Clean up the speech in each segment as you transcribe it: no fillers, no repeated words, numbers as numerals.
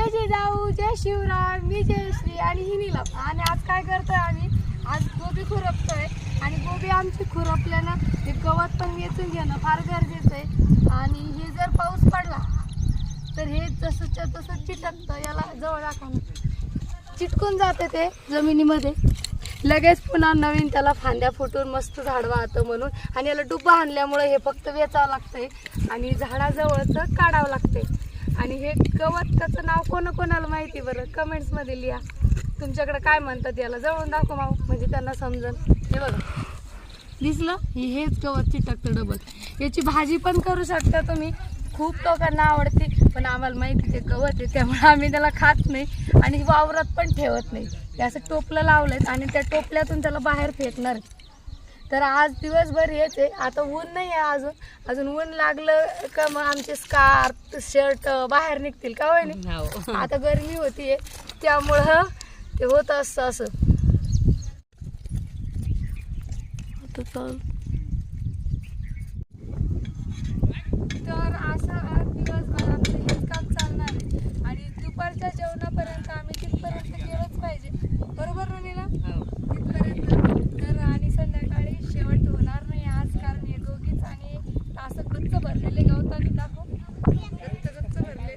जय जिजाऊ, जय शिवराय, मी जयश्री आणि ही नीलम. आणि आज काय करतोय आम्ही? आज गोबी खुरपतोय आणि गोबी आमची खुरपल्यानं हे गवत पण वेचून घेणं फार गरजेचं आहे. आणि हे जर पाऊस पडला तर हे जसंच्या तसं चिटकतं. याला जवळ राखणं चिटकून जाते ते जमिनीमध्ये, लगेच पुन्हा नवीन त्याला फांद्या फुटून मस्त झाड वाहतं म्हणून. आणि याला डुबा आणल्यामुळे हे फक्त वेचावं लागतंय आणि झाडाजवळचं काढावं लागतंय. आणि हे गवत त्याचं नाव कोणाला माहिती बरं? कमेंट्समध्ये लिहा. तुमच्याकडे काय म्हणतात याला? जवळून दाखव माऊ, म्हणजे त्यांना समजन. हे बघा, दिसलं? हेच गवत चिटकतं डबल. याची भाजी पण करू शकता तुम्ही, खूप लोकांना आवडते. पण आम्हाला माहिती ते गवत आहे त्यामुळे आम्ही त्याला खात नाही आणि वावरात पण ठेवत नाही. हे असं टोपलं लावलंय आणि त्या टोपल्यातून त्याला बाहेर फेकणार. तर आज दिवसभर हेच आहे. आता ऊन नाही आहे अजून ऊन लागलं का मग आमचे स्कार्फ शर्ट बाहेर निघतील का होय नाही. आता गरमी होतीये त्यामुळं ते होत असतं असं. तर असं दिवसभर आमचं हेच काम चालणार आहे आणि दुपारच्या जेवणापर्यंत आम्ही तिथपर्यंत गेलोच पाहिजे, बरोबर ना नीला? तिथपर्यंत. तर आणि संध्याकाळी शेवट होणार नाही आज, कारण हे दोघीच आणि असं गच्च भरलेले गवताने दाखव गच्च भरले.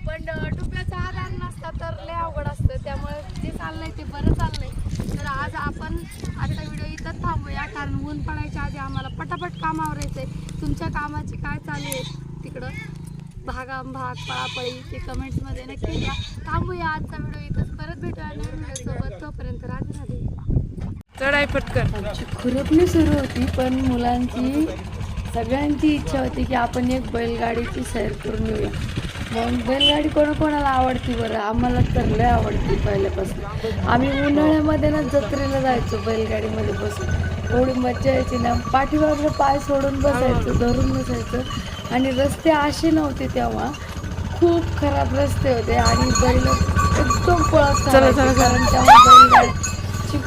पण डुब्याचा आधार नसता तर लय अवघड असतं. त्यामुळे जे चाललंय ते बरं चाललंय. तर आज आपण आता व्हिडिओ इथं थांबूया, कारण ऊन पडायच्या आधी आम्हाला पटापट काम आवरायचंय. तुमच्या कामाची काय चालू आहे तिकडं? भाग पळापळी ते कमेंट्समध्ये नक्की द्या. थांबूया आजचा व्हिडिओ इथंच. परत भेटूया नवीन व्हिडिओसोबत. तोपर्यंत राधे राधे. चढाई पटकन. आमची खुरपणी सुरू होती, पण मुलांची सगळ्यांची इच्छा होती की आपण एक बैलगाडीची सैर करून येऊया. मग बैलगाडी कोणाला आवडती बरं? आम्हाला तर लय आवडती पहिल्यापासून. आम्ही उन्हाळ्यामध्ये ना जत्रेला जायचो बैलगाडीमध्ये बसून. एवढी मज्जा यायची ना, पाठीवर पाय सोडून बसायचं, धरून बसायचं. आणि रस्ते असे नव्हते तेव्हा, खूप खराब रस्ते होते आणि बैल एकदम पळत चालायचे. कारण तेव्हा बैलगाडीची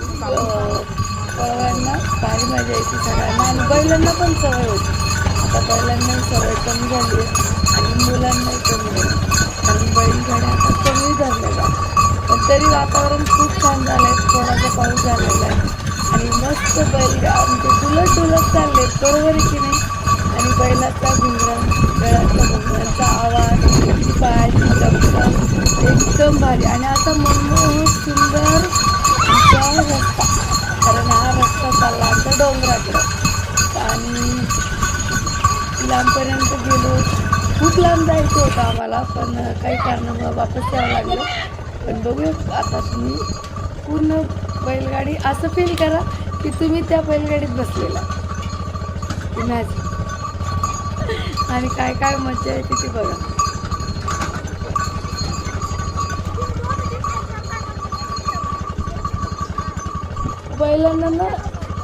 पळवायला भारी मजा यायची सगळ्यांना आणि बैलांना पण सवय होती. आता बैलांना सवय कमी झाली आहे आणि मुलांनाही कमी झाली, कारण बैलगाड्या आता कमी झाल्या जातात. पण तरी वातावरण खूप छान झालं आहे, थोडासा पाऊस झालेला आहे आणि मस्त म्हणजे डुलत चालले, बरोबर आहे की नाही? आणि बैलाचा घुंगरण, गळ्याचा घुंगरांचा आवाज, पायाची चमचम एकदम भारी. आणि आता मनमोहक सुंदर रस्ता, कारण हा रस्ता चालला आमचा डोंगराकडं आणि लांबपर्यंत गेलो. खूप लांब जायचं होतं आम्हाला, पण काही कारणामुळे वापस यावं लागलं. पण बघूया आता. तुम्ही पूर्ण बैलगाडी असं फील करा की तुम्ही त्या बैलगाडीत बसलेला, इमॅजिन. आणि काय काय मजा येते ती बघा. बैलांना ना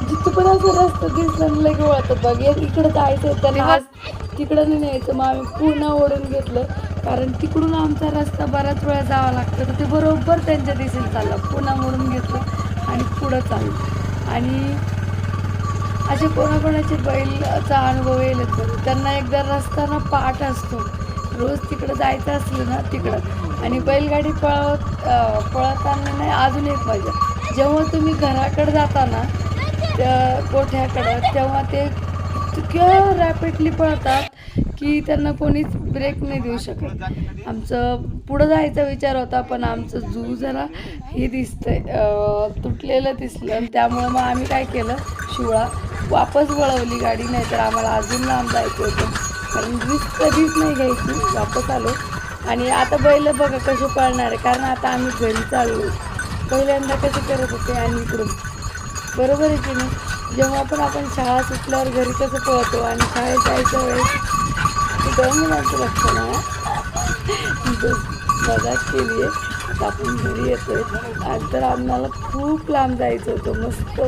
जिथपर्यंत रस्ता दिसला लगे वळतात बघ, इकडं जायचं त्याला आज तिकडं नाही न्यायचं. मग आम्ही पुन्हा ओढून घेतलं, कारण तिकडून आमचा रस्ता बऱ्याच वेळा जावा लागतं. तर ते बरोबर त्यांच्या दिशेने चाललं, पुन्हा मोडून घेतलं आणि पुढं चाललं. आणि असे कोणाकोणाचे बैलचा अनुभव येईल बघ. त्यांना एकदा रस्ता ना पाठ असतो, रोज तिकडं जायचं असलं ना तिकडं. आणि बैलगाडी पळताना नाही अजून एक मजा, जेव्हा तुम्ही घराकडे जाता ना त्या गोठ्याकडं, तेव्हा ते इतक्या रॅपिडली पळतात की त्यांना कोणीच ब्रेक नाही देऊ शकत. आमचं पुढं जायचा विचार होता, पण आमचं जू जरा हे दिसतंय तुटलेलं दिसलं आणि त्यामुळं मग आम्ही काय केलं, शिवळा वापस वळवली गाडी, नाही तर आम्हाला अजून लांब जायचं होतं. कारण रिस्क कधीच नाही घ्यायची. वापस आलो आणि आता बैल बघा कसे पळणार आहे, कारण आता आम्ही घरी चाललो. पहिल्यांदा कसे करत होते आणि इकडून, बरोबर आहे की नाही? जेव्हा पण आपण शाळा सुटल्यावर घरी कसं पळतो आणि शाळेत जायच्या वेळेस तिथं मुलांचं लक्ष नाही मजाक केली आहे. आता आपण घरी येतोय आणि तर आम्हाला खूप लांब जायचं होतं. मस्त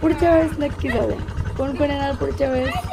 पुढच्या वेळेस नक्की जाऊया. कोण कोण येणार पुढच्या वेळेस?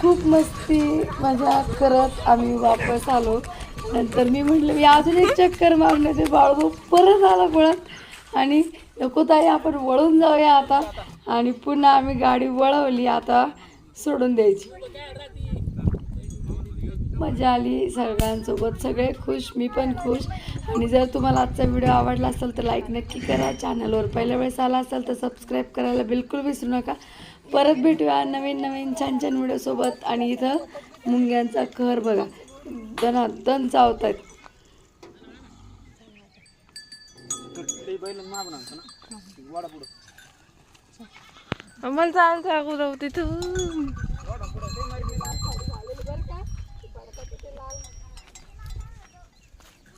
खूप मस्ती मजा करत आम्ही वापस आलो. नंतर मी म्हटलं मी अजून एक चक्कर मारण्याचे बाळू परत आला पळत आणि नको ताई आपण वळून जाऊया आता. आणि पुन्हा आम्ही गाडी वळवली, आता सोडून द्यायची. मजा आली सगळ्यांसोबत, सगळे खुश, मी पण खुश. आणि जर तुम्हाला आजचा व्हिडिओ आवडला असेल तर लाईक नक्की करा. चॅनलवर पहिल्या वेळेस आला असेल तर सबस्क्राईब करायला बिलकुल विसरू नका. परत भेटूया नवीन छान छान व्हिडिओसोबत. आणि इथं मुंग्यांचा कहर बघा, दनादन चावत आहेत. मला जायचं अगोदर तिथं.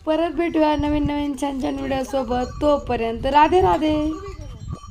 परत भेटूया नवीन छान छान व्हिडिओसोबत. तोपर्यंत राधे राधे.